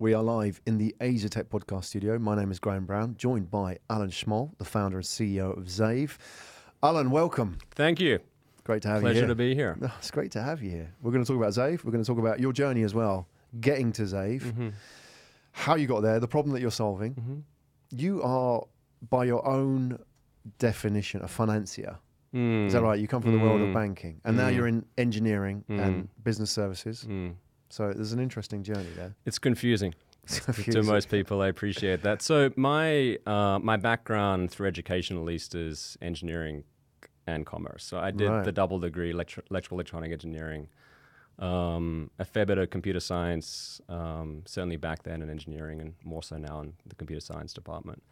We are live in the Asia Tech Podcast studio. My name is Graham Brown, joined by Alan Schmoll, the founder and CEO of Zave. Alan, welcome. Thank you. Great to have you here. Pleasure to be here. No, it's great to have you here. We're going to talk about Zave. We're going to talk about your journey as well, getting to Zave, how you got there, the problem that you're solving. You are, by your own definition, a financier. Is that right? You come from the world of banking, and now you're in engineering and business services. So there's an interesting journey there. It's confusing. To most people. I appreciate that. So my background through education, at least, is engineering and commerce. So I did the double degree, electrical electronic engineering, a fair bit of computer science, certainly back then in engineering, and more so now in the computer science department.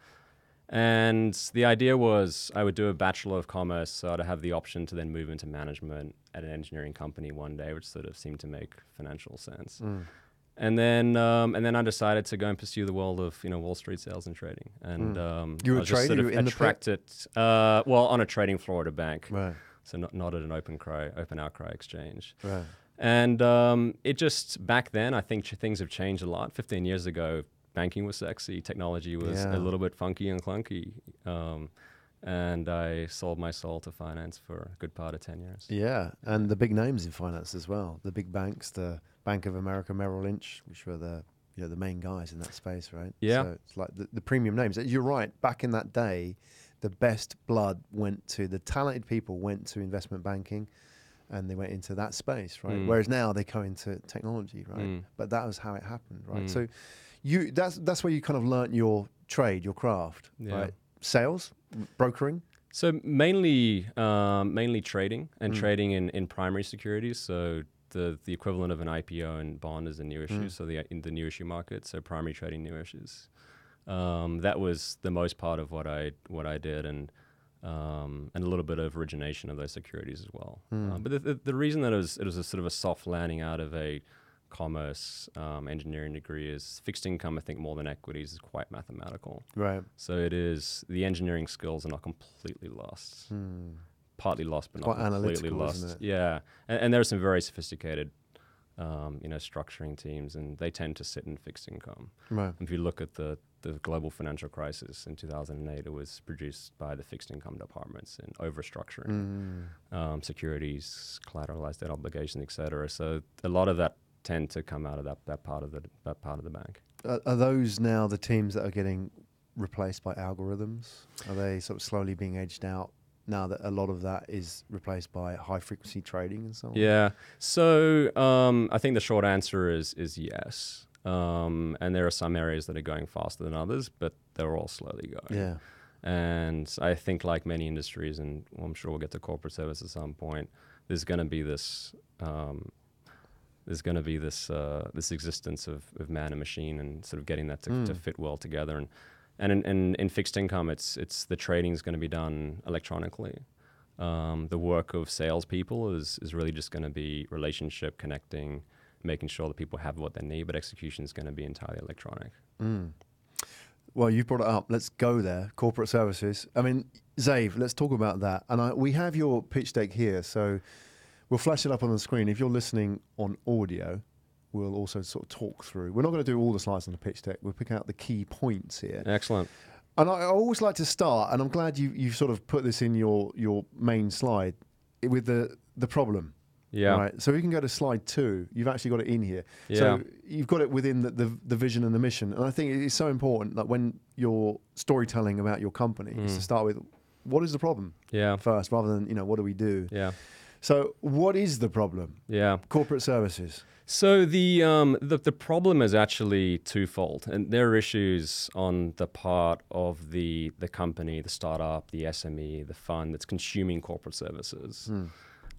And the idea was I would do a Bachelor of Commerce, so I'd have the option to then move into management at an engineering company one day, which sort of seemed to make financial sense. And then I decided to go and pursue the world of Wall Street sales and trading. And you were I was just sort of attracted, well, on a trading floor at a bank, so not at an open outcry exchange. Right. And it just back then, I think things have changed a lot. 15 years ago, banking was sexy, technology was a little bit funky and clunky. And I sold my soul to finance for a good part of 10 years. Yeah, and the big names in finance as well. The big banks, the Bank of America, Merrill Lynch, which were the main guys in that space, right? Yeah. So it's like the premium names. You're right. Back in that day, the best blood the talented people went to investment banking, and they went into that space, right? Whereas now they go into technology, right? But that was how it happened, right? So that's where you kind of learnt your trade, your craft, right? Sales, brokering. So mainly trading and trading in primary securities. So the equivalent of an IPO and bond is a new issue. So in the new issue market, so primary trading new issues. That was the most part of what I did, and a little bit of origination of those securities as well. But the reason that it was a sort of a soft landing out of a commerce engineering degree is fixed income, I think, more than equities, is quite mathematical. Right. So it is, the engineering skills are not completely lost. Partly lost, but not completely lost. Isn't it? Yeah. And there are some very sophisticated structuring teams, and they tend to sit in fixed income. Right. If you look at the global financial crisis in 2008, it was produced by the fixed income departments in overstructuring securities, collateralized debt obligations, et cetera. So a lot of that tend to come out of that part of the bank. Are those now the teams that are getting replaced by algorithms? Are they sort of slowly being edged out now that a lot of that is replaced by high frequency trading and so on? Yeah. So I think the short answer is yes. And there are some areas that are going faster than others, but they're all slowly going. Yeah. And I think, like many industries, and I'm sure we'll get to corporate service at some point, there's going to be this this existence of man and machine, and sort of getting that to fit well together. And in fixed income, it's the trading is going to be done electronically. The work of salespeople is really just going to be relationship connecting, making sure that people have what they need, but execution is going to be entirely electronic. Well, you brought it up. Let's go there. Corporate services. I mean, Zave, let's talk about that. And we have your pitch deck here, so we'll flash it up on the screen. If you're listening on audio, we'll also sort of talk through. We're not going to do all the slides on the pitch deck. We'll pick out the key points here. Excellent. And I always like to start, and I'm glad you've sort of put this in your main slide, with the problem. Yeah. Right. So we can go to slide 2. You've actually got it in here. Yeah. So you've got it within the vision and the mission. And I think it's so important that when you're storytelling about your company, is to start with, what is the problem? Yeah. First, rather than, what do we do? Yeah. So what is the problem? Yeah. Corporate services. So the problem is actually twofold, and there are issues on the part of the company, the startup, the SME, the fund that's consuming corporate services.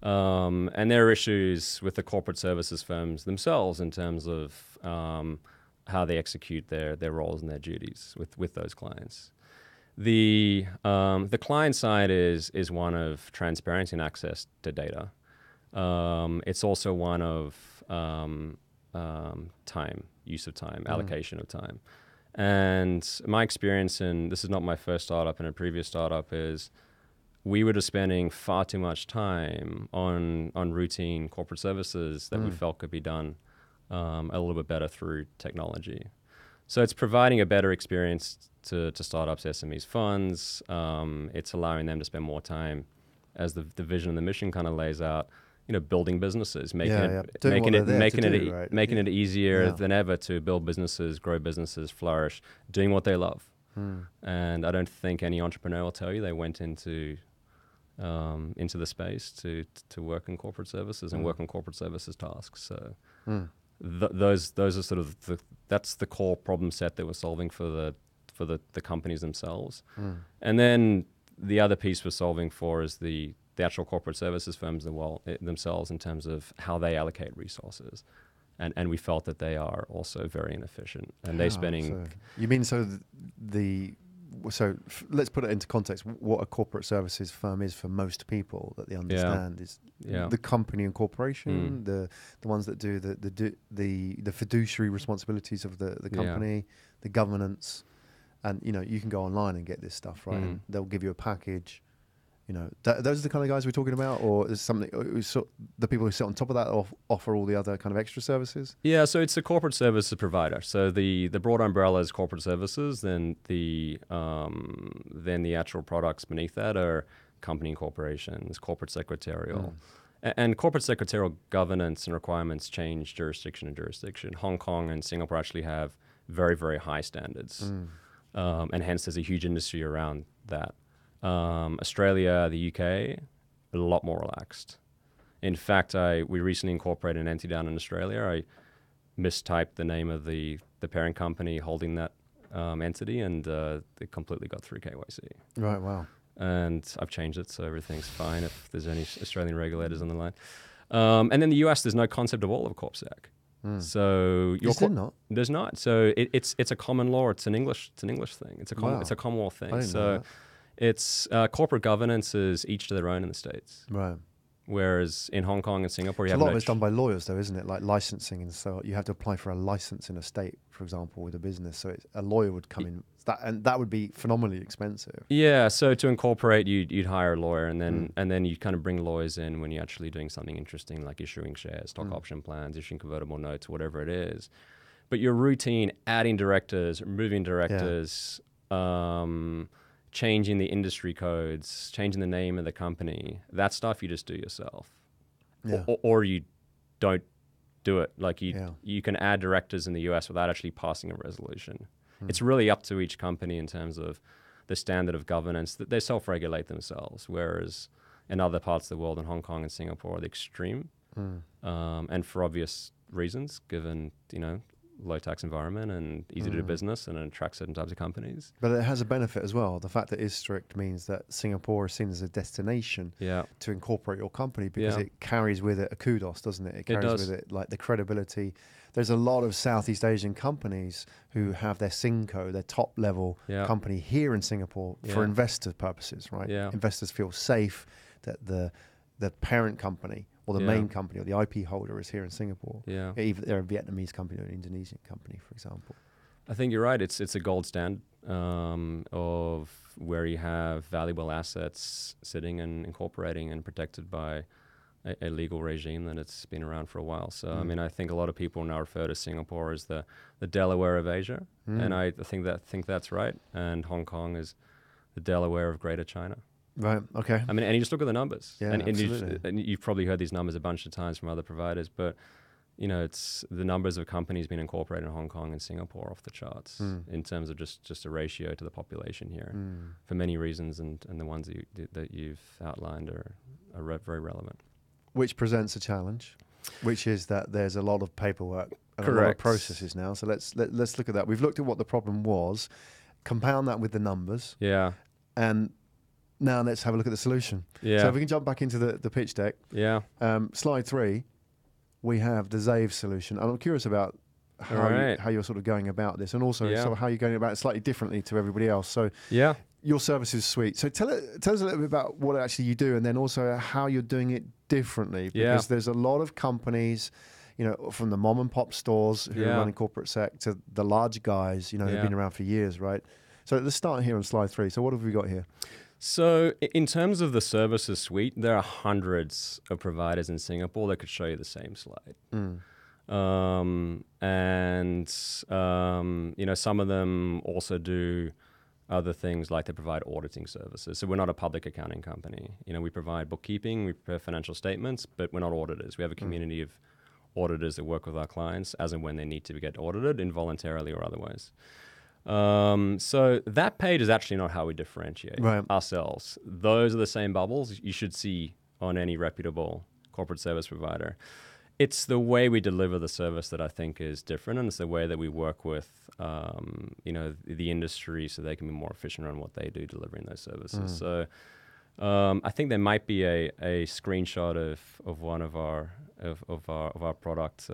And there are issues with the corporate services firms themselves in terms of how they execute their roles and their duties with those clients. The client side is one of transparency and access to data. It's also one of time, use of time, allocation of time. And my experience, and this is not my first startup and a previous startup, is we were just spending far too much time on routine corporate services that we felt could be done a little bit better through technology. So it's providing a better experience to startups, SMEs, funds. It's allowing them to spend more time, as the vision and the mission kind of lays out, building businesses, making it easier than ever to build businesses, grow businesses, flourish, doing what they love. And I don't think any entrepreneur will tell you they went into the space to work in corporate services and work on corporate services tasks. So those are sort of that's the core problem set that we're solving for the companies themselves. And then the other piece we're solving for is the actual corporate services firms themselves in terms of how they allocate resources. And we felt that they are also very inefficient, and they're spending. Let's put it into context. What a corporate services firm is for most people that they understand is the company and corporation, the ones that do the fiduciary responsibilities of the company, the governance, and you can go online and get this stuff, right? And they'll give you a package. Those are the kind of guys we're talking about, or is something the people who sit on top of that offer all the other kind of extra services? Yeah, so it's a corporate services provider. So the broad umbrella is corporate services. Then the actual products beneath that are company and corporations, corporate secretarial, and corporate secretarial governance and requirements change jurisdiction to jurisdiction. Hong Kong and Singapore actually have very, very high standards, and hence there's a huge industry around that. Australia, the UK, a lot more relaxed. In fact, we recently incorporated an entity down in Australia. I mistyped the name of the parent company holding that entity, and it completely got through KYC. Right, wow. And I've changed it, so everything's fine if there's any Australian regulators on the line. And in the US, there's no concept of all of CorpSec. So there's not. So it's a common law. It's an English thing. It's a Commonwealth thing. So it's corporate governance is each to their own in the States. Right. Whereas in Hong Kong and Singapore, a lot of it's done by lawyers, though, isn't it? Like licensing, and so you have to apply for a license in a state, for example, with a business. So a lawyer would come in, and that would be phenomenally expensive. Yeah. So to incorporate, you'd hire a lawyer, and then you kind of bring lawyers in when you're actually doing something interesting, like issuing shares, stock option plans, issuing convertible notes, whatever it is. But your routine, adding directors, removing directors. Changing the industry codes, changing the name of the company, that stuff you just do yourself. Yeah. Or you don't do it. Like you can add directors in the US without actually passing a resolution. It's really up to each company in terms of the standard of governance that they self-regulate themselves, whereas in other parts of the world, in Hong Kong and Singapore, the extreme. And for obvious reasons, given, low tax environment and easy to do business, and it attracts certain types of companies. But it has a benefit as well. The fact that it is strict means that Singapore is seen as a destination to incorporate your company, because it carries with it a kudos, doesn't it? It carries with it like the credibility. There's a lot of Southeast Asian companies who have their Singco, their top level company here in Singapore for investor purposes, right? Yeah. Investors feel safe that the parent company or the main company or the IP holder is here in Singapore. Yeah. Either they're a Vietnamese company or an Indonesian company, for example. I think you're right. It's a gold standard of where you have valuable assets sitting and incorporating and protected by a legal regime that it's been around for a while. So, I mean, I think a lot of people now refer to Singapore as the Delaware of Asia, and I think that's right. And Hong Kong is the Delaware of Greater China. Right. Okay. I mean, and you just look at the numbers. Yeah, absolutely. And you've probably heard these numbers a bunch of times from other providers, but it's the numbers of companies being incorporated in Hong Kong and Singapore off the charts in terms of just a ratio to the population here, for many reasons, and the ones that you've outlined are very relevant. Which presents a challenge, which is that there's a lot of paperwork and a lot of processes now. So let's look at that. We've looked at what the problem was, compound that with the numbers. Yeah. And now let's have a look at the solution. Yeah. So if we can jump back into the pitch deck. Yeah. Slide 3, we have the Zave solution. And I'm curious about how you're sort of going about this, and also sort of how you're going about it slightly differently to everybody else. So your services suite. So tell us a little bit about what actually you do, and then also how you're doing it differently. Because there's a lot of companies, from the mom and pop stores who are running corporate sec to the large guys, who've been around for years, right? So let's start here on slide 3. So what have we got here? So in terms of the services suite, there are hundreds of providers in Singapore that could show you the same slide. Some of them also do other things like they provide auditing services. So we're not a public accounting company. We provide bookkeeping, we prepare financial statements, but we're not auditors. We have a community of auditors that work with our clients as and when they need to get audited, involuntarily or otherwise. So that page is actually not how we differentiate ourselves. Those are the same bubbles you should see on any reputable corporate service provider. It's the way we deliver the service that I think is different, and it's the way that we work with, the industry so they can be more efficient on what they do delivering those services. So I think there might be a screenshot of one of our products.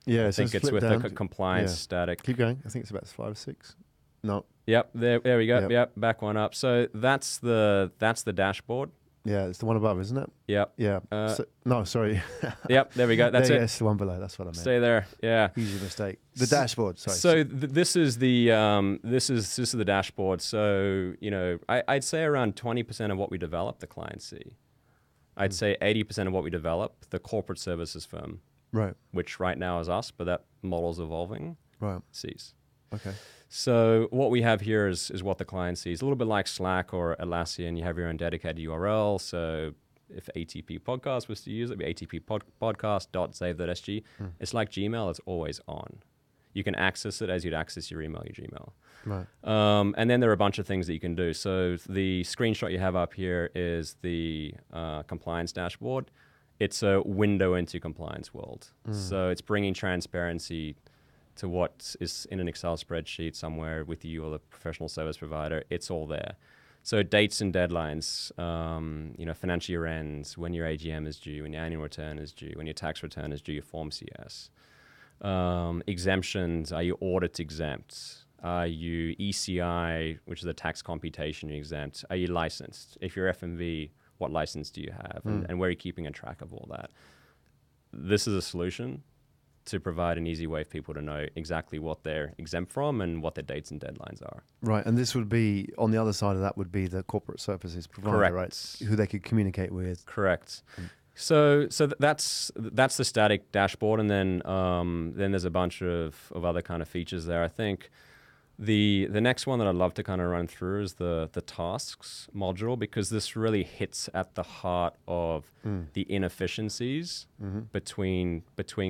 Yeah, I think it's with the compliance static. Keep going. I think it's about 5 or 6. No. Yep. There we go. Yep. Back one up. So that's the dashboard. Yeah, it's the one above, isn't it? Yep. Yeah. No, sorry. Yep, there we go. That's it. Yes, the one below. That's what I meant. Stay there. Yeah. Easy mistake. The dashboard. Sorry. So this is the dashboard. So I'd say around 20% of what we develop, the clients see. I'd say 80% of what we develop, the corporate services firm, which right now is us, but that model's evolving. Sees. Okay. So what we have here is what the client sees. A little bit like Slack or Atlassian, you have your own dedicated URL. So if ATP Podcast was to use it, it'd be atppodcast.zave.sg. It's like Gmail, it's always on. You can access it as you'd access your email, your Gmail. And then there are a bunch of things that you can do. So the screenshot you have up here is the compliance dashboard. It's a window into compliance world. So it's bringing transparency to what is in an Excel spreadsheet somewhere with you or the professional service provider. It's all there. So dates and deadlines, financial year ends, when your AGM is due, when your annual return is due, when your tax return is due, your Form CS. Exemptions, are you audit exempt? Are you ECI, which is the tax computation exempt? Are you licensed? If you're FMV, what license do you have? And where are you keeping a track of all that? This is a solution to provide an easy way for people to know exactly what they're exempt from and what their dates and deadlines are. Right, and this would be, on the other side of that would be the corporate services provider, right? Who they could communicate with. Correct. So that's the static dashboard, and then there's a bunch of other kind of features there. I think the next one that I'd love to kind of run through is the tasks module, because this really hits at the heart of the inefficiencies between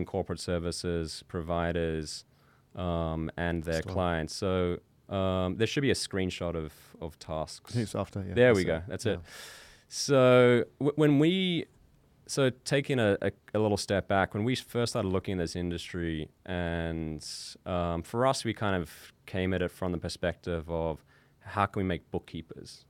corporate services providers and their clients. So there should be a screenshot of tasks. I think it's after. Yeah, there we go. That's it. So So taking a little step back, when we first started looking at this industry, and for us, we kind of came at it from the perspective of how can we make bookkeepers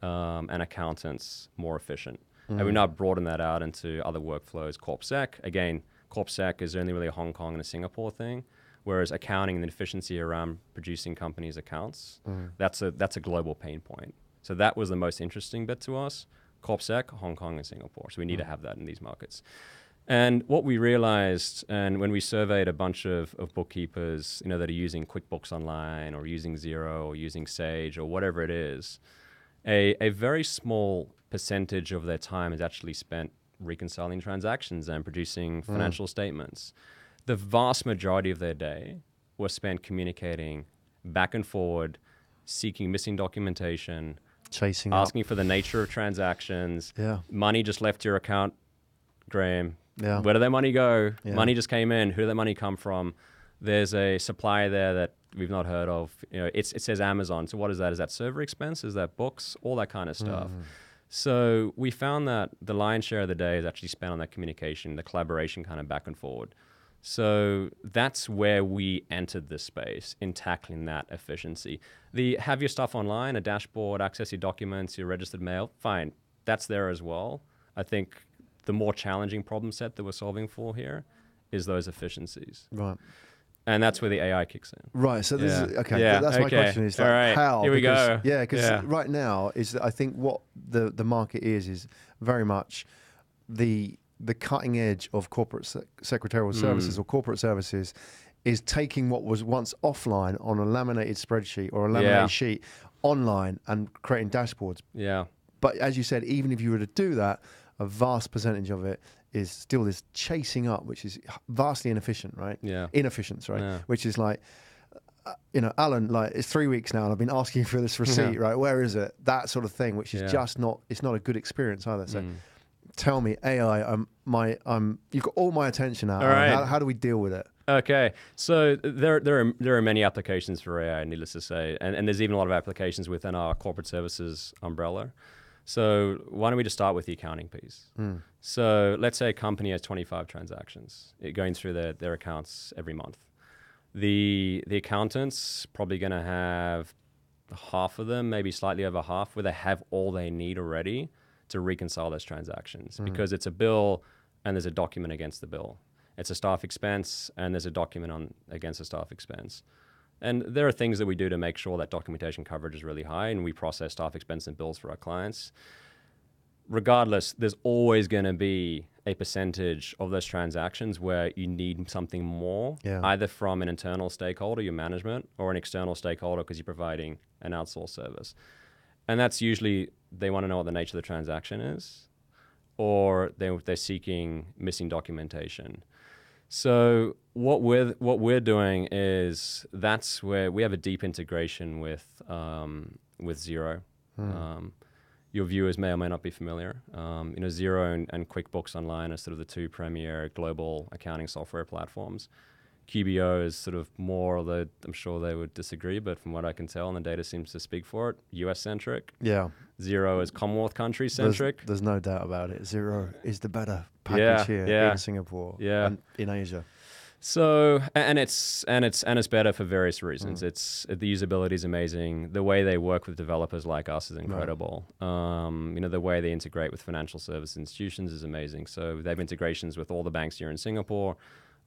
and accountants more efficient? And we've now broadened that out into other workflows. CorpSec, again, CorpSec is only really a Hong Kong and a Singapore thing, whereas accounting and the efficiency around producing companies' accounts, that's a global pain point. So that was the most interesting bit to us. CorpSec, Hong Kong, and Singapore. So we need to have that in these markets. And what we realized, and when we surveyed a bunch of bookkeepers, that are using QuickBooks Online or using Xero or using Sage or whatever it is, a very small percentage of their time is actually spent reconciling transactions and producing financial statements. The vast majority of their day was spent communicating back and forward, seeking missing documentation, chasing asking for the nature of transactions. Money just left your account, Graham. Where did that money go? Money just came in. Who did that money come from? There's a supplier there that we've not heard of. It says Amazon. So what is that? Is that server expense? Is that books? All that kind of stuff. So we found that the lion's share of the day is actually spent on that communication, the collaboration kind of back and forward. So that's where we entered this space, in tackling that efficiency. Have your stuff online, a dashboard, access your documents, your registered mail, fine. That's there as well. I think the more challenging problem set that we're solving for here is those efficiencies. Right. And that's where the AI kicks in. Right. So this is, okay. That's my question. Is like, how? Here we go. Yeah, because right now is I think what the market is very much the cutting edge of corporate secretarial services or corporate services is taking what was once offline on a laminated spreadsheet or a laminated sheet online and creating dashboards. Yeah. But as you said, even if you were to do that, a vast percentage of it is still this chasing up, which is vastly inefficient, right? Yeah. Inefficient, right? Yeah. Which is like, Alan, like it's 3 weeks now and I've been asking for this receipt, right? Where is it? That sort of thing, which is just not, it's not a good experience either. So tell me, AI, you've got all my attention now. All right. How do we deal with it? Okay, so there are many applications for AI, needless to say, and there's even a lot of applications within our corporate services umbrella. So why don't we just start with the accounting piece? So let's say a company has 25 transactions going through their accounts every month. The accountant's probably going to have half of them, maybe slightly over half, where they have all they need already to reconcile those transactions because it's a bill and there's a document against the bill. It's a staff expense and there's a document against a staff expense. And there are things that we do to make sure that documentation coverage is really high and we process staff expense and bills for our clients. Regardless, there's always going to be a percentage of those transactions where you need something more, either from an internal stakeholder, your management, or an external stakeholder because you're providing an outsourced service. And that's usually they want to know what the nature of the transaction is, or they're seeking missing documentation. So what we're doing is that's where we have a deep integration with Xero. Your viewers may or may not be familiar. Xero and QuickBooks Online are sort of the two premier global accounting software platforms. QBO is sort of more, although I'm sure they would disagree, but from what I can tell, and the data seems to speak for it, US-centric. Yeah. Xero is Commonwealth country-centric. There's no doubt about it. Xero is the better package here in Singapore and in Asia. So, and it's better for various reasons. The usability is amazing. The way they work with developers like us is incredible. Right. The way they integrate with financial service institutions is amazing. So they have integrations with all the banks here in Singapore,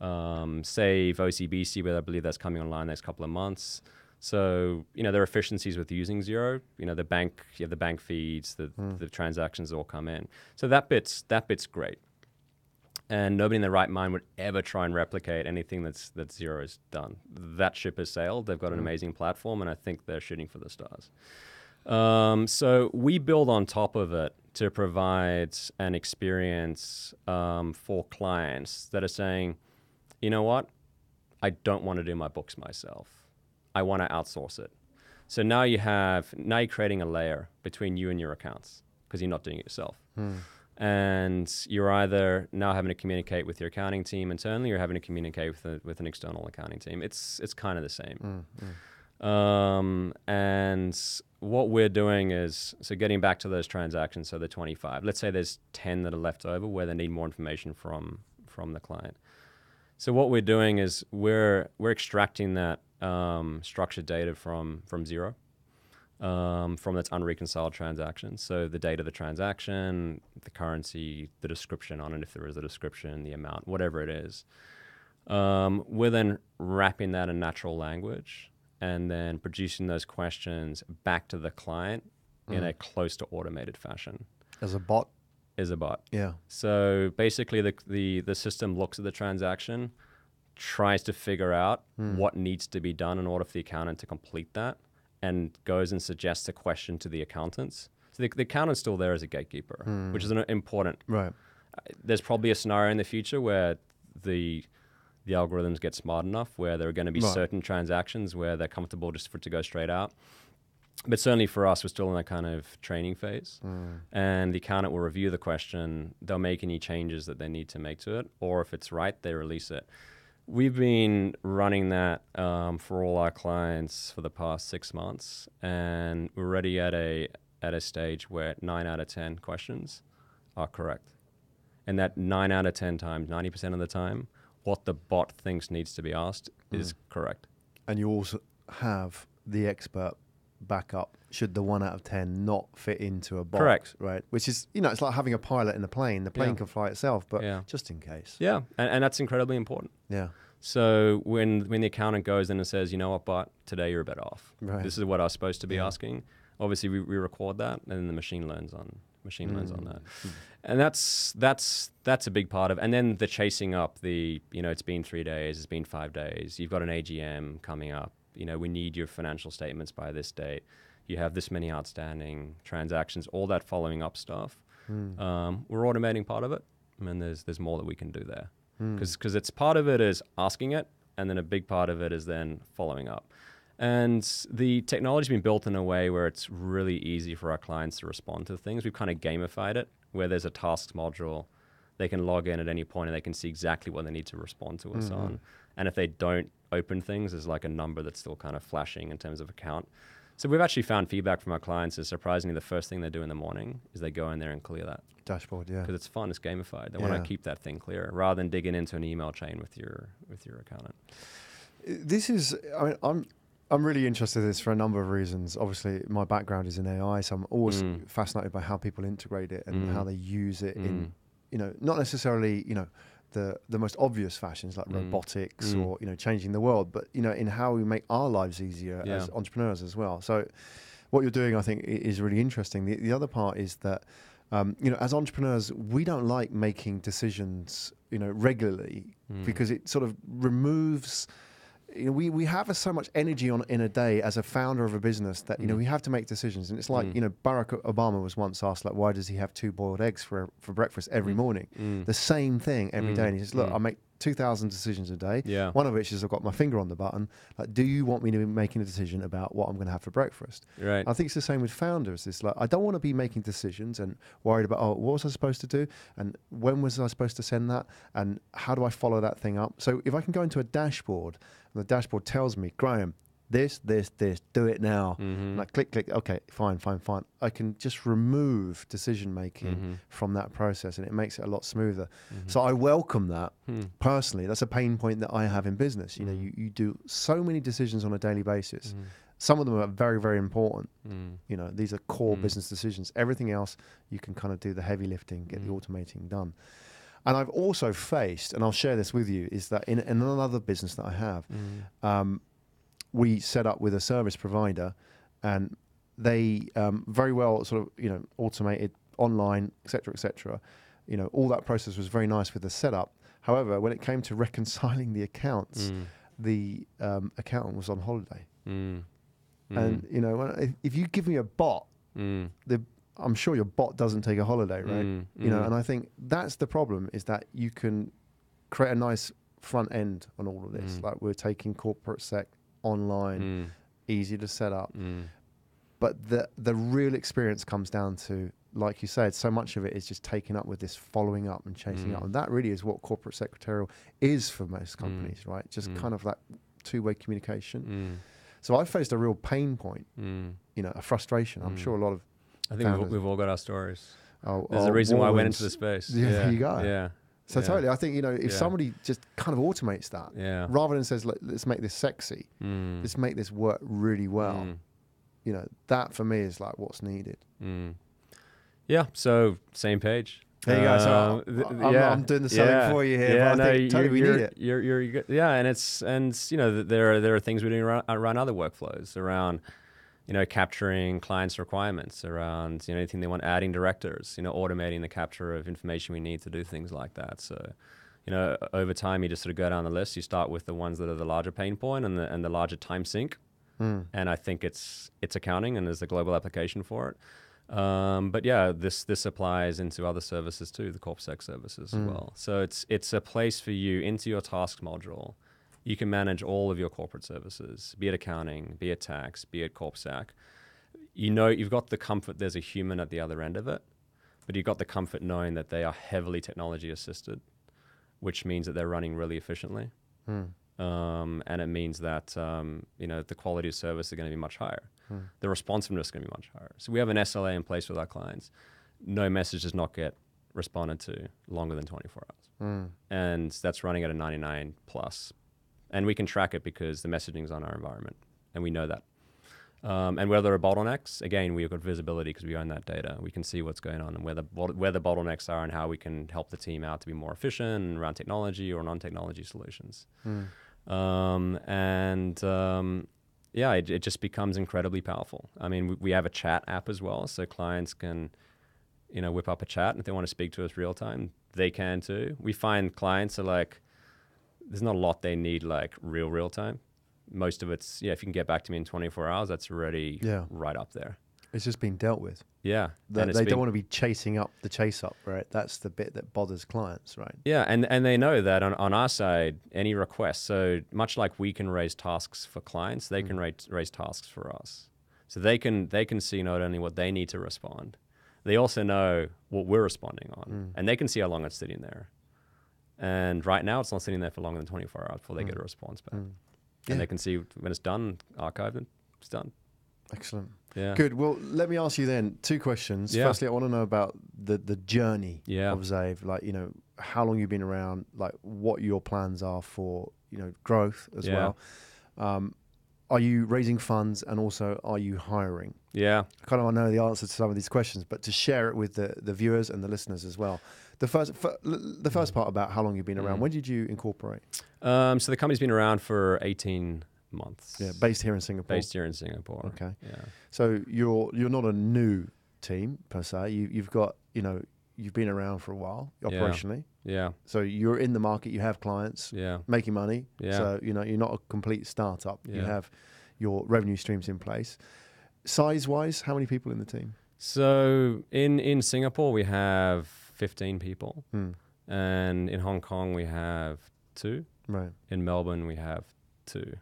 Zave, OCBC, where I believe that's coming online next couple of months. So, there are efficiencies with using Xero. You have the bank feeds, the transactions all come in. So that bit's great. And nobody in their right mind would ever try and replicate anything that Xero has done. That ship has sailed. They've got an amazing platform, and I think they're shooting for the stars. So we build on top of it to provide an experience for clients that are saying, you know what? I don't want to do my books myself. I want to outsource it. So now you're creating a layer between you and your accounts because you're not doing it yourself. And you're either now having to communicate with your accounting team internally or having to communicate with an external accounting team. It's kind of the same. And what we're doing is, so getting back to those transactions, so the 25, let's say there's 10 that are left over where they need more information from the client. So what we're doing is we're extracting that structured data from Xero. From its unreconciled transactions. So the date of the transaction, the currency, the description on it, if there is a description, the amount, whatever it is. We're then wrapping that in natural language and then producing those questions back to the client in a close to automated fashion. As a bot? As a bot. Yeah. So basically the system looks at the transaction, tries to figure out what needs to be done in order for the accountant to complete that, and goes and suggests a question to the accountants. So the accountant's still there as a gatekeeper, which is an important. Right. There's probably a scenario in the future where the algorithms get smart enough where there are going to be certain transactions where they're comfortable just for it to go straight out. But certainly for us, we're still in that kind of training phase. And the accountant will review the question. They'll make any changes that they need to make to it. Or if it's right, they release it. We've been running that for all our clients for the past 6 months, and we're already at a stage where 9 out of 10 questions are correct. And that 9 out of 10 times, 90% of the time, what the bot thinks needs to be asked is correct. And you also have the expert backup should the 1 out of 10 not fit into a box. Correct. Right. Which is, it's like having a pilot in a plane. The plane can fly itself, but just in case. Yeah. And that's incredibly important. Yeah. So when the accountant goes in and says, you know what, bot, today you're a bit off. Right. This is what I was supposed to be asking. Obviously we record that and then the machine learns on that. And that's a big part of, and then the chasing up it's been 3 days, it's been 5 days, you've got an AGM coming up, we need your financial statements by this date. You have this many outstanding transactions, all that following up stuff. We're automating part of it, and there's more that we can do there. Because it's part of it is asking it, and then a big part of it is then following up. And the technology's been built in a way where it's really easy for our clients to respond to things. We've kind of gamified it, where there's a tasks module. They can log in at any point and they can see exactly what they need to respond to us on. And if they don't open things, there's like a number that's still kind of flashing in terms of account. So we've actually found feedback from our clients is surprisingly the first thing they do in the morning is they go in there and clear that. Dashboard, yeah. Because it's fun, it's gamified. They want to keep that thing clear rather than digging into an email chain with your accountant. This is, I'm really interested in this for a number of reasons. Obviously, my background is in AI, so I'm always fascinated by how people integrate it and how they use it in, not necessarily, the most obvious fashions like robotics or, changing the world, but, in how we make our lives easier as entrepreneurs as well. So what you're doing, I think, is really interesting. The other part is that, as entrepreneurs, we don't like making decisions, regularly because it sort of removes... we have so much energy in a day as a founder of a business that we have to make decisions, and it's like Barack Obama was once asked, like, why does he have 2 boiled eggs for breakfast every morning? The same thing every day, and he says, look, I make 2,000 decisions a day. One of which is I've got my finger on the button. Like, do you want me to be making a decision about what I'm going to have for breakfast? Right. I think it's the same with founders. It's like, I don't want to be making decisions and worried about, what was I supposed to do? And when was I supposed to send that? And how do I follow that thing up? So if I can go into a dashboard, and the dashboard tells me, Graham, this, do it now. And I click, okay, fine. I can just remove decision making from that process, and it makes it a lot smoother. So I welcome that personally. That's a pain point that I have in business. You do so many decisions on a daily basis. Some of them are very, very important. These are core business decisions. Everything else, you can kind of do the heavy lifting, get the automating done. And I've also faced, and I'll share this with you, is that in another business that I have, we set up with a service provider, and they very well sort of, automated online, et cetera, all that process was very nice with the setup. However, when it came to reconciling the accounts, the accountant was on holiday. And, if you give me a bot, I'm sure your bot doesn't take a holiday, right? And I think that's the problem, is that you can create a nice front end on all of this. Like, we're taking corporate sec online, easy to set up. But the real experience comes down to, like you said, so much of it is just taken up with this following up and chasing up. And that really is what corporate secretarial is for most companies, right? Just kind of that two-way communication. So I faced a real pain point, a frustration. I'm sure a lot of I think we've all got our stories. There's a reason why I went into the space. Yeah, there you go. Yeah. So totally, I think, if somebody just kind of automates that, rather than says, let's make this sexy, let's make this work really well, that for me is like what's needed. Yeah, so same page. There you go. So I'm doing the selling for you here. But I think totally we need it. You're and there are things we're doing around other workflows, around capturing clients' requirements, around anything they want, adding directors, automating the capture of information we need to do things like that. So, over time, you just sort of go down the list. You start with the ones that are the larger pain point and the larger time sink. And I think it's accounting, and there's a global application for it. But yeah, this applies into other services too, the CorpSec services as well. So it's a place for you into your tasks module. You can manage all of your corporate services, be it accounting, be it tax, be it CorpSec. You've got the comfort there's a human at the other end of it, but you've got the comfort knowing that they are heavily technology assisted, which means that they're running really efficiently. And it means that the quality of service is going to be much higher. The responsiveness is going to be much higher. So we have an SLA in place with our clients. No message does not get responded to longer than 24 hours. And that's running at a 99 plus. And we can track it because the messaging is on our environment, and we know that. And where there are bottlenecks, again, we've got visibility because we own that data. We can see what's going on and where the bottlenecks are and how we can help the team out to be more efficient around technology or non-technology solutions. It just becomes incredibly powerful. I mean, we have a chat app as well, so clients can, whip up a chat, and if they want to speak to us real time, they can too. We find clients are like, there's not a lot they need like real time. Most of it's, if you can get back to me in 24 hours, that's already right up there. It's just been dealt with. Yeah. They don't want to be chasing up the chase up, right? That's the bit that bothers clients, right? Yeah, and they know that on our side, any request, so much like we can raise tasks for clients, they can raise tasks for us. So they can see not only what they need to respond, they also know what we're responding on, and they can see how long it's sitting there. And right now, it's not sitting there for longer than 24 hours before they get a response back. And they can see when it's done, archived, and it's done. Excellent. Yeah. Good. Well, let me ask you then 2 questions. Yeah. Firstly, I want to know about the journey of Zave. Like, how long you've been around, like what your plans are for, growth as well. Are you raising funds, and also are you hiring? Yeah. I kind of want to know the answer to some of these questions, but to share it with the viewers and the listeners as well. The first part about how long you've been around. When did you incorporate? So the company's been around for 18 months. Yeah, based here in Singapore. Based here in Singapore. Okay. Yeah. So you're not a new team per se. You've got you've been around for a while operationally. Yeah. So you're in the market. You have clients. Yeah. Making money. Yeah. So you're not a complete startup. Yeah. You have your revenue streams in place. Size wise, how many people in the team? So in Singapore we have 15 people, and in Hong Kong we have 2. Right. In Melbourne we have 2.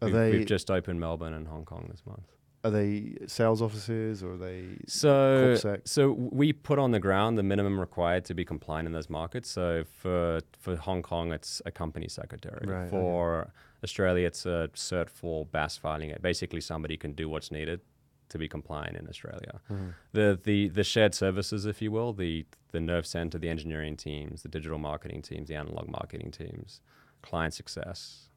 We've just opened Melbourne and Hong Kong this month. Are they sales offices, or are they so we put on the ground the minimum required to be compliant in those markets. So for Hong Kong, it's a company secretary. Right, for Australia, it's a Cert 4 BAS filing. Basically, somebody can do what's needed to be compliant in Australia. The shared services, if you will, the nerve center, the engineering teams, the digital marketing teams, the analog marketing teams, client success,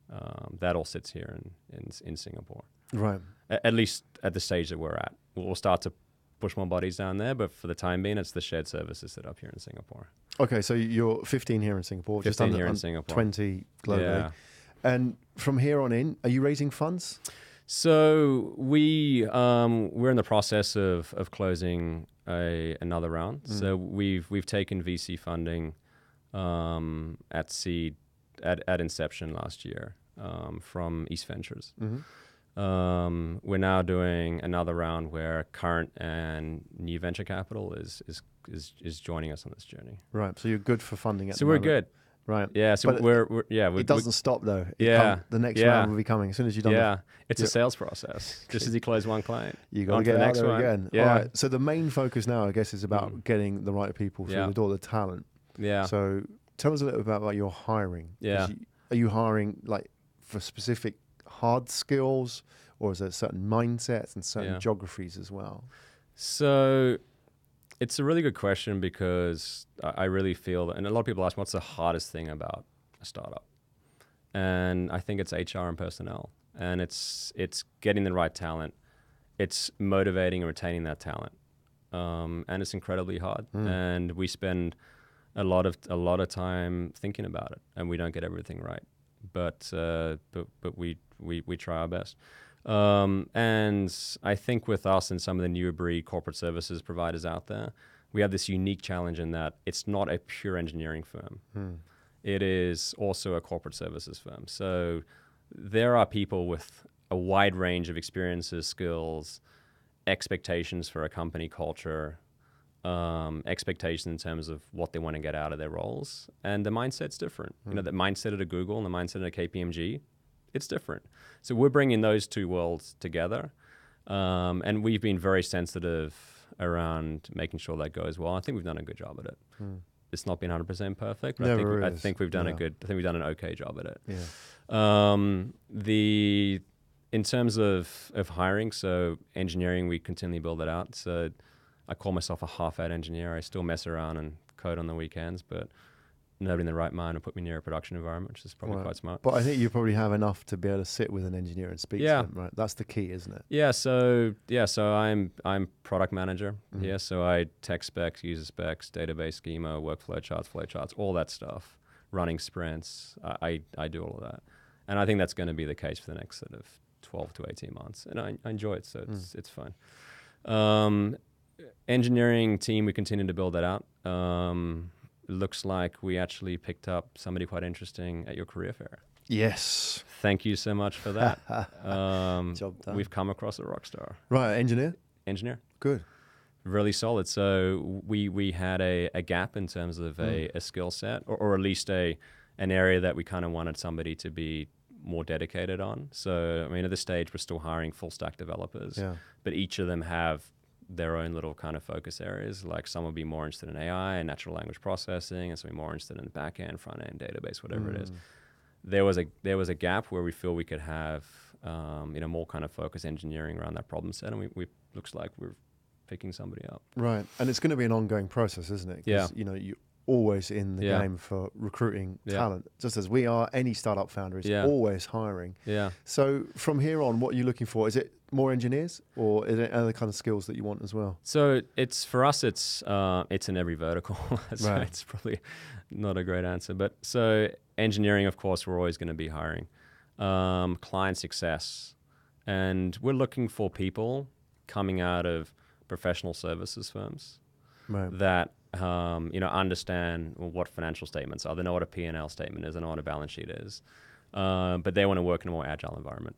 that all sits here in Singapore. Right. At least at the stage that we're at. We'll start to push more bodies down there, but for the time being, it's the shared services set up here in Singapore. Okay, so you're 15 here in Singapore, 15 just under here in Singapore. 20 globally. Yeah. And from here on in, are you raising funds? So we're in the process of closing another round. So we've taken VC funding at seed at inception last year from East Ventures. We're now doing another round where current and new venture capital is joining us on this journey. Right. So you're good for funding. So we're good. Right. Yeah. So it doesn't stop though. The next round will be coming as soon as you've done. Yeah. It's a sales process. Just as you close one client, you got to get the next out there one again. Yeah. All right. So the main focus now, I guess, is about getting the right people through the door, the talent. Yeah. So tell us a little bit about your hiring. Yeah. Are you hiring like for specific hard skills, or is there certain mindsets and certain geographies as well? So it's a really good question, because I really feel that, and a lot of people ask, what's the hardest thing about a startup? And I think it's HR and personnel, and it's getting the right talent. It's motivating and retaining that talent, and it's incredibly hard. And we spend a lot of time thinking about it, and we don't get everything right, but we try our best. And I think with us and some of the newer breed corporate services providers out there, we have this unique challenge in that it's not a pure engineering firm. It is also a corporate services firm. So there are people with a wide range of experiences, skills, expectations for a company culture, expectations in terms of what they want to get out of their roles. And the mindset's different. The mindset at a Google and the mindset at a KPMG, it's different. So we're bringing those two worlds together, and we've been very sensitive around making sure that goes well. I think we've done a good job at it. It's not been 100% perfect, but I think we've done we've done an okay job at it. Yeah. In terms of hiring, so engineering, we continually build it out. So I call myself a half-out engineer. I still mess around and code on the weekends, but nobody in the right mind will put me near a production environment, which is probably quite smart. But I think you probably have enough to be able to sit with an engineer and speak to them, right? That's the key, isn't it? Yeah. So I'm product manager here. So I tech specs, user specs, database schema, workflow charts, flowcharts, all that stuff. Running sprints, I do all of that, and I think that's going to be the case for the next sort of 12 to 18 months, and I enjoy it. So it's fun. Engineering team, we continue to build that out. Looks like we actually picked up somebody quite interesting at your career fair. Yes. Thank you so much for that. Job done. We've come across a rock star. Right, engineer? Engineer. good. Really solid. So we had a gap in terms of a skill set, or at least an area that we kind of wanted somebody to be more dedicated on. So, I mean, at this stage, we're still hiring full stack developers, but each of them have their own little kind of focus areas. Like some will be more interested in AI and natural language processing, and some will be more interested in the back end, front end, database, whatever it is. There was a gap where we feel we could have more kind of focus engineering around that problem set, and we looks like we're picking somebody up. Right, and it's going to be an ongoing process, isn't it? Yeah. You're always in the game for recruiting talent, just as we are. Any startup founder is always hiring. Yeah. So from here on, what are you looking for? Is it more engineers, or is it other kind of skills that you want as well? So for us, it's in every vertical. So it's probably not a great answer, but so engineering, of course, we're always going to be hiring. Client success, and we're looking for people coming out of professional services firms that understand what financial statements are. They know what a P&L statement is. They know what a balance sheet is. But they want to work in a more agile environment.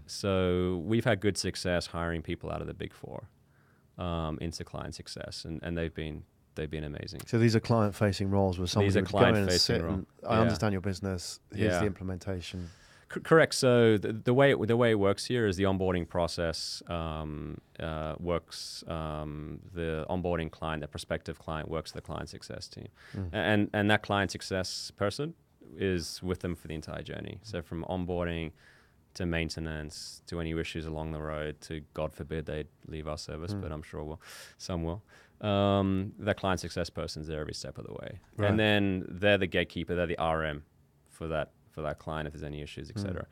So we've had good success hiring people out of the Big Four into client success, and they've been amazing. So these are client-facing roles where somebody would go in and sit and I understand your business. Here's the implementation. Correct. So the way it works here is the onboarding process works. The onboarding client, the prospective client, works with the client success team, and that client success person is with them for the entire journey. So from onboarding to maintenance to any issues along the road to, God forbid, they leave our service, but I'm sure some will. That client success person's there every step of the way, and then they're the gatekeeper. They're the RM for that client if there's any issues, etc.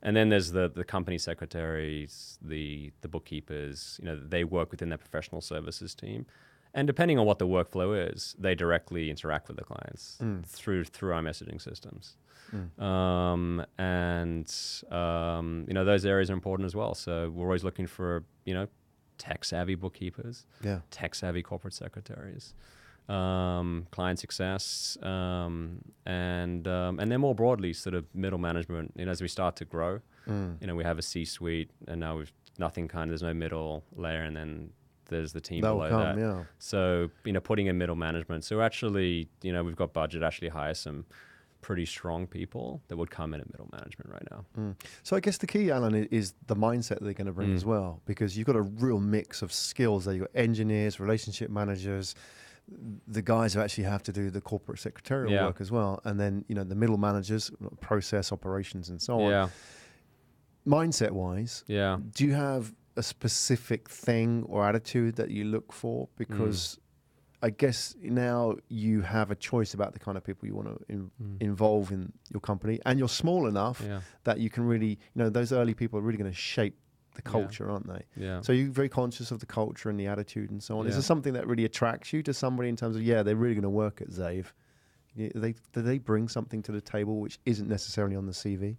And then there's the company secretaries, the bookkeepers. They work within their professional services team, and depending on what the workflow is, they directly interact with the clients through our messaging systems. Those areas are important as well. So we're always looking for tech savvy bookkeepers, tech savvy corporate secretaries. Client success, and then more broadly, sort of middle management. As we start to grow, we have a C-suite, and now there's no middle layer, and then there's the team below that. So putting in middle management. So actually, we've got budget to actually hire some pretty strong people that would come in at middle management right now. So I guess the key, Alan, is the mindset they're going to bring as well, because you've got a real mix of skills there. You've got engineers, relationship managers, the guys who actually have to do the corporate secretarial work as well, and then the middle managers, process operations and so on. Mindset wise, do you have a specific thing or attitude that you look for? Because I guess now you have a choice about the kind of people you want to involve in your company, and you're small enough that you can really, those early people are really going to shape the culture, aren't they? So you're very conscious of the culture and the attitude and so on. Is there something that really attracts you to somebody in terms of, they're really going to work at Zave? Do they bring something to the table which isn't necessarily on the CV?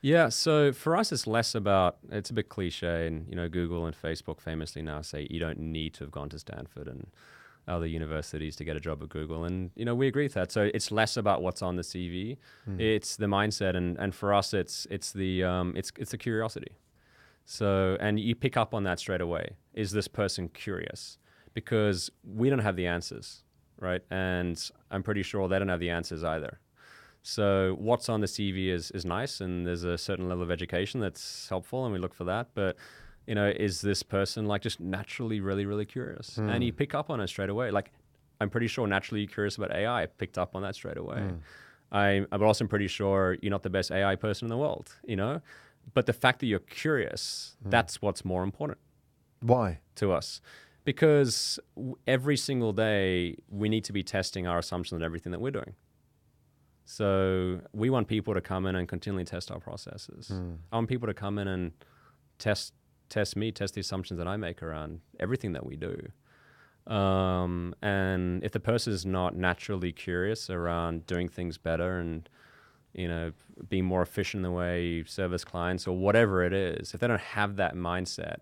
Yeah, so for us, it's less about, it's a bit cliche, and Google and Facebook famously now say you don't need to have gone to Stanford and other universities to get a job at Google, and we agree with that. So it's less about what's on the CV, it's the mindset, and for us, it's the curiosity. So, and you pick up on that straight away. Is this person curious? Because we don't have the answers, right? And I'm pretty sure they don't have the answers either. So what's on the CV is nice, and there's a certain level of education that's helpful, and we look for that. But, is this person just naturally really, really curious? And you pick up on it straight away. I'm pretty sure naturally you're curious about AI. I picked up on that straight away. I'm also pretty sure you're not the best AI person in the world, But the fact that you're curious, that's what's more important. Why? To us. Because every single day, we need to be testing our assumptions on everything that we're doing. So we want people to come in and continually test our processes. I want people to come in and test the assumptions that I make around everything that we do. And if the person is not naturally curious around doing things better and being more efficient in the way you service clients or whatever it is, if they don't have that mindset,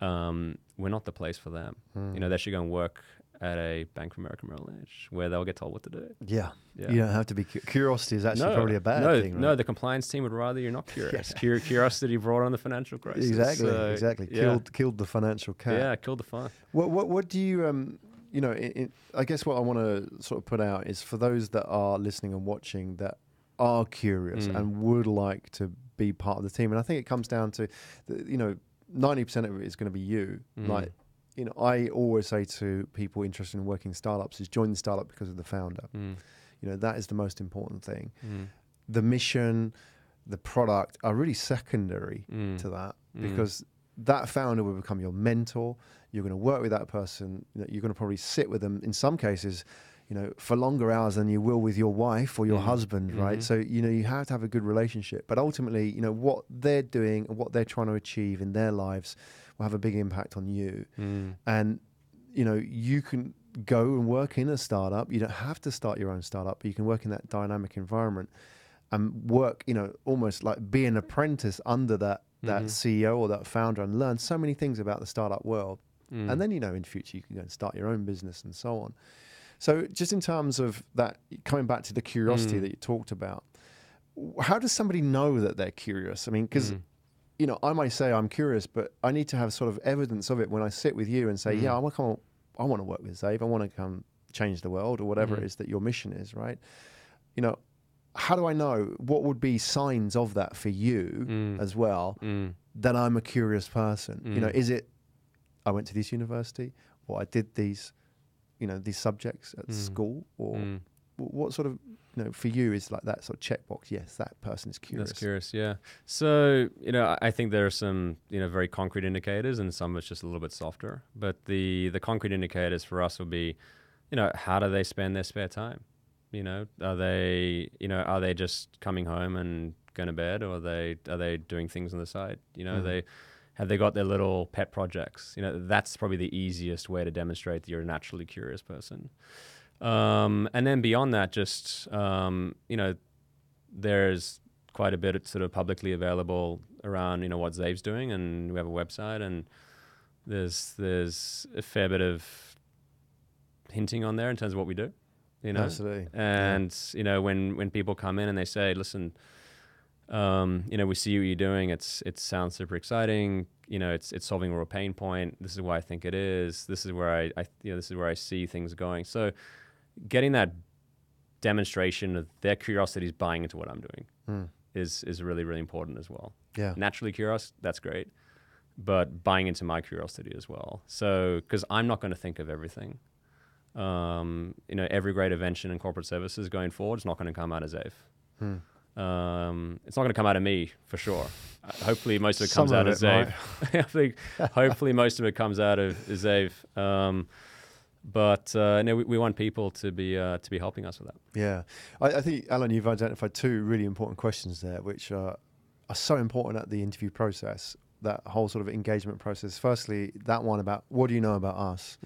we're not the place for them. They should go and work at a Bank of America Merrill Lynch where they'll get told what to do. Yeah. You don't have to be. Curiosity is actually probably a bad thing, right? No, the compliance team would rather you're not curious. Curiosity brought on the financial crisis. Exactly. Killed the financial cat. Yeah, killed the fun. What do you I guess what I want to sort of put out is for those that are listening and watching that are curious and would like to be part of the team, and I think it comes down to 90% of it is going to be you. Like, I always say to people interested in working in startups is join the startup because of the founder. That is the most important thing. The mission, the product are really secondary to that, because that founder will become your mentor. You're going to work with that person. You're going to probably sit with them in some cases, for longer hours than you will with your wife or your husband, right? So, you have to have a good relationship. But ultimately, what they're doing and what they're trying to achieve in their lives will have a big impact on you. And, you can go and work in a startup. You don't have to start your own startup, but you can work in that dynamic environment and work, almost like be an apprentice under that CEO or that founder and learn so many things about the startup world. And then, in future, you can go and start your own business and so on. So just in terms of that, coming back to the curiosity that you talked about, how does somebody know that they're curious? I mean, because, I might say I'm curious, but I need to have sort of evidence of it when I sit with you and say, I want to work with Zave. I want to come change the world or whatever it is that your mission is, right? How do I know? What would be signs of that for you as well, that I'm a curious person? Is it I went to this university or I did these subjects at school, or what sort of, for you is like that sort of checkbox? Yes, that person is curious. That's curious, yeah. So, I think there are some, very concrete indicators, and some it's just a little bit softer. But the concrete indicators for us will be, how do they spend their spare time? Are they just coming home and going to bed, or are they doing things on the side? Have they got their little pet projects? That's probably the easiest way to demonstrate that you're a naturally curious person. And then beyond that, just, there's quite a bit sort of publicly available around, what Zave's doing, and we have a website, and there's a fair bit of hinting on there in terms of what we do, Absolutely. And, when people come in and they say, listen, we see what you're doing. It sounds super exciting. It's solving a real pain point. This is why I think it is. This is where this is where I see things going. So, getting that demonstration of their curiosity is buying into what I'm doing is really, really important as well. Yeah. Naturally curious, that's great, but buying into my curiosity as well. So, because I'm not going to think of everything. Every great invention in corporate services going forward is not going to come out of Zave. It's not going to come out of me for sure. Hopefully, most of it comes out of Zave. I think hopefully most of it comes out of Zave. But we want people to be helping us with that. Yeah, I think, Alan, you've identified two really important questions there, which are so important at the interview process. That whole sort of engagement process. Firstly, that one about what do you know about us?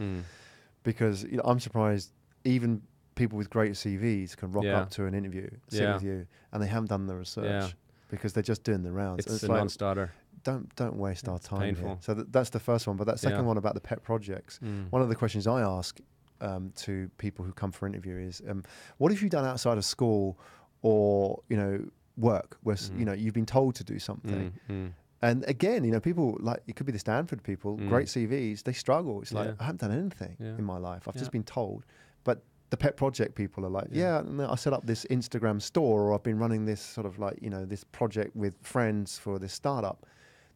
Because I'm surprised even people with great CVs can rock up to an interview, sit with you, and they haven't done the research because they're just doing the rounds. It's a non-starter. Don't waste our time. Painful. Here. So that's the first one. But that second one about the pet projects. One of the questions I ask to people who come for interview is, what have you done outside of school or work where you've been told to do something? And again, people like, it could be the Stanford people, great CVs, they struggle. It's like, I haven't done anything in my life. I've just been told. But the pet project people are like, I set up this Instagram store, or I've been running this sort of like, this project with friends for this startup.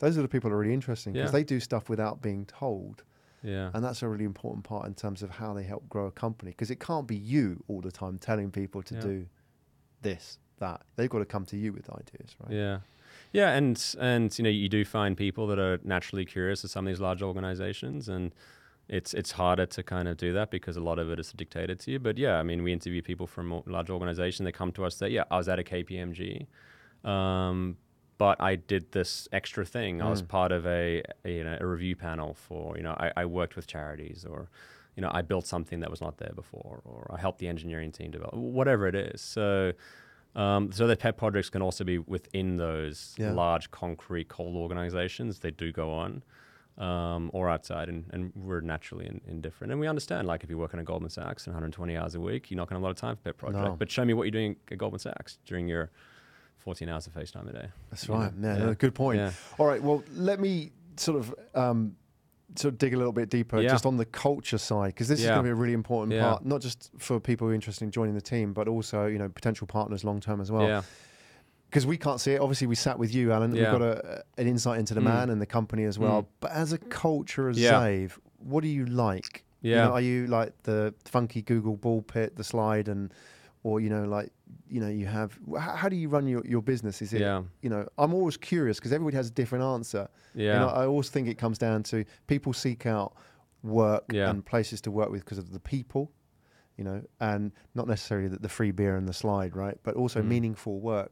Those are the people who are really interesting because they do stuff without being told. Yeah. And that's a really important part in terms of how they help grow a company, because it can't be you all the time telling people to do this, that. They've got to come to you with ideas, right? Yeah. Yeah, and you do find people that are naturally curious at some of these large organizations, and it's harder to kind of do that because a lot of it is dictated to you. But yeah, I mean, we interview people from large organizations. They come to us, say, I was at a KPMG, but I did this extra thing. I was part of a review panel for, I worked with charities, or, I built something that was not there before, or I helped the engineering team develop, whatever it is. So the pet projects can also be within those large concrete cold organizations. They do go on. or outside, and we're naturally indifferent. And we understand, like, if you work in a Goldman Sachs and 120 hours a week, you're not going to have a lot of time for pet project. No. But show me what you're doing at Goldman Sachs during your 14 hours of FaceTime a day. That's right. Yeah, good point. Yeah. All right, well, let me sort of dig a little bit deeper just on the culture side, because this is going to be a really important part, not just for people who are interested in joining the team, but also, you know, potential partners long term as well. Yeah. Because we can't see it. Obviously, we sat with you, Alan. We've got an insight into the man and the company as well. But as a culture as Zave, what do you like? Yeah. You know, are you like the funky Google ball pit, the slide, or, you know, like, you know, you have, how do you run your business? Is it, you know, I'm always curious because everybody has a different answer. Yeah. You know, I always think it comes down to people seek out work and places to work with because of the people, you know, and not necessarily the free beer and the slide, right? But also meaningful work.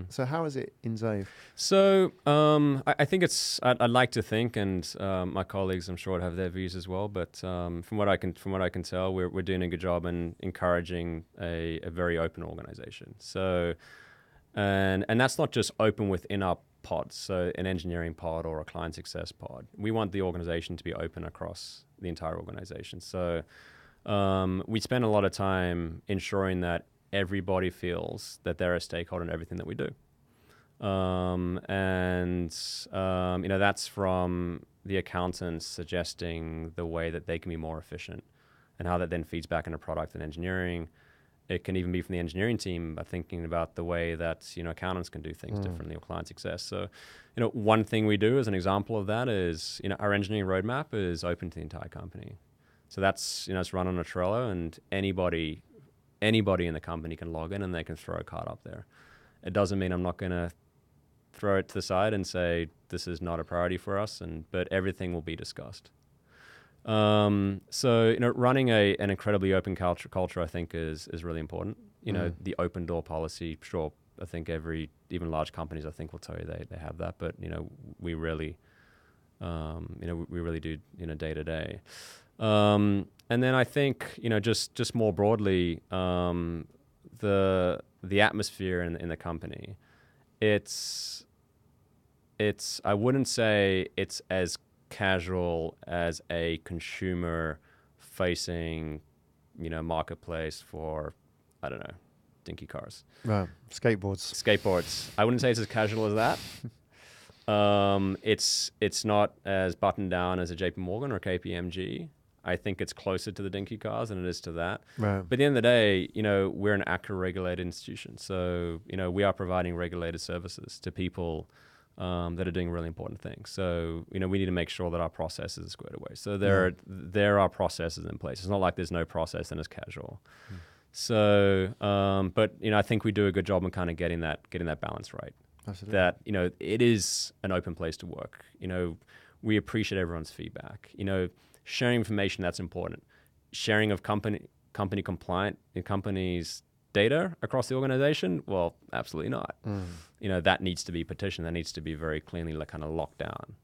So how is it in Zave? So I think I'd like to think, and my colleagues, I'm sure, would have their views as well. But from what I can tell, we're doing a good job in encouraging a very open organization. So, and that's not just open within our pods, so an engineering pod or a client success pod. We want the organization to be open across the entire organization. So we spend a lot of time ensuring that everybody feels that they're a stakeholder in everything that we do. You know, that's from the accountants suggesting the way that they can be more efficient and how that then feeds back into product and engineering. It can even be from the engineering team by thinking about the way that, you know, accountants can do things differently, or client success. So, you know, one thing we do as an example of that is, you know, our engineering roadmap is open to the entire company. So that's, you know, it's run on a Trello, and anybody in the company can log in and they can throw a card up there. It doesn't mean I'm not going to throw it to the side and say this is not a priority for us, but everything will be discussed. So, you know, running an incredibly open culture, I think, is really important. You know, the open door policy, sure, I think even large companies, I think, will tell you they have that, but, you know, we really do, you know, day to day. And then I think, you know, just more broadly, the atmosphere in the company, I wouldn't say it's as casual as a consumer facing, you know, marketplace for, I don't know, dinky cars. Right. Skateboards. I wouldn't say it's as casual as that. It's not as buttoned down as a JP Morgan or KPMG. I think it's closer to the dinky cars than it is to that. Right. But at the end of the day, you know, we're an ACRA-regulated institution. So, you know, we are providing regulated services to people that are doing really important things. So, you know, we need to make sure that our processes are squared away. So there are processes in place. It's not like there's no process and it's casual. So, but, you know, I think we do a good job in kind of getting that balance right. Absolutely. That, you know, it is an open place to work. You know, we appreciate everyone's feedback. You know, sharing information, that's important. Sharing of company compliant companies' data across the organization, well, absolutely not. You know, that needs to be petitioned. That needs to be very cleanly kind of locked down.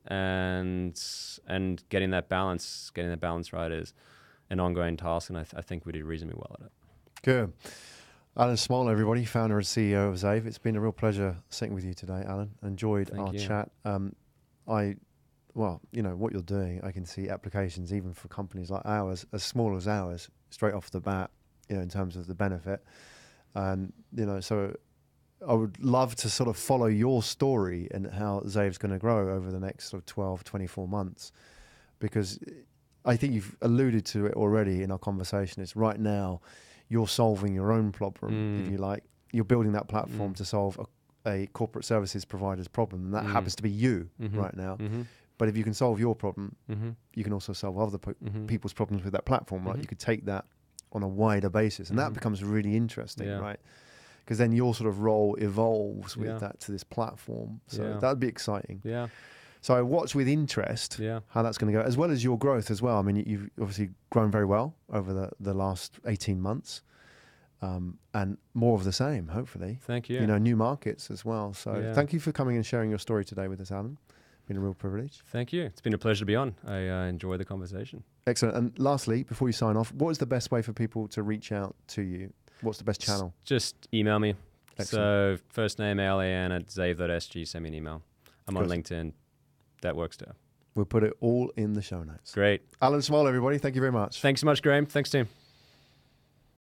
And getting that balance right is an ongoing task, and I think we do reasonably well at it. Good. Alan Schmoll, everybody, founder and CEO of Zave. It's been a real pleasure sitting with you today, Alan. Enjoyed our chat. Well, you know, what you're doing, I can see applications even for companies like ours, as small as ours, straight off the bat, you know, in terms of the benefit. And, you know, so I would love to sort of follow your story and how Zave's going to grow over the next sort of 12, 24 months, because I think you've alluded to it already in our conversation. It's right now you're solving your own problem, if you like. You're building that platform to solve a corporate services provider's problem, and that happens to be you right now. But if you can solve your problem, you can also solve other people's problems with that platform, right? You could take that on a wider basis, and that becomes really interesting, right? Because then your sort of role evolves with that to this platform. So that'd be exciting. Yeah. So I watch with interest how that's going to go, as well as your growth as well. I mean, you've obviously grown very well over the last 18 months, and more of the same, hopefully. Thank you. You know, new markets as well. So thank you for coming and sharing your story today with us, Alan. Been a real privilege. Thank you. It's been a pleasure to be on. I enjoy the conversation. Excellent. And lastly, before you sign off, what is the best way for people to reach out to you? What's the best channel? Just email me. Excellent. So first name, ALAN @zave.sg. Send me an email. I'm on LinkedIn. That works too. We'll put it all in the show notes. Great. Alan Schmoll, everybody. Thank you very much. Thanks so much, Graham. Thanks, team.